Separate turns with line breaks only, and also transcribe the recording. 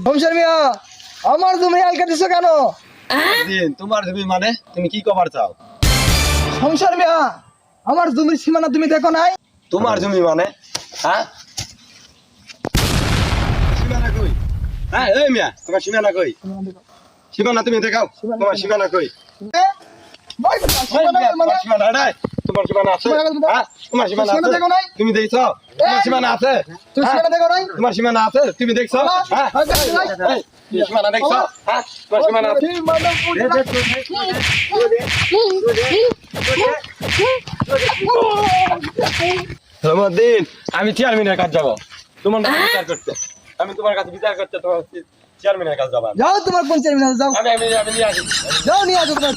শমশের মিয়া, আমার জমি আলকা দিছো কেন?
তোমার জমি মানে তুমি কি কবার চাও?
শমশের মিয়া, আমার জমির সীমানা তুমি দেখো নাই?
তোমার জমি মানে হ্যাঁ সীমানা কই? হ্যাঁ এই মিয়া তোমার সীমানা কই? সীমানা তুমি দেখাও, তোমার সীমানা কই? সীমানা নাই, তোমার সীমানা আছে? হ্যাঁ তোমার সীমানা আছে? তুমি দেখছো তোমার সীমানা আছে? তোমার সীমানা আছে তুমি দেখছো? হ্যাঁ সীমানা দেখছো? হ্যাঁ তোমার সীমানা আছে? রহমদ্দিন, আমি চেয়ারম্যানের কাছে যাবো তোমার বিচার করতে। আমি তোমার কাছে বিচার করতে তোমার চেয়ারম্যানের কাছে যাবো।
যাও তোমার কোন চেয়ারম্যান, যাও
আমি নিয়ে আসি।
যাও নিয়ে আসো তোমার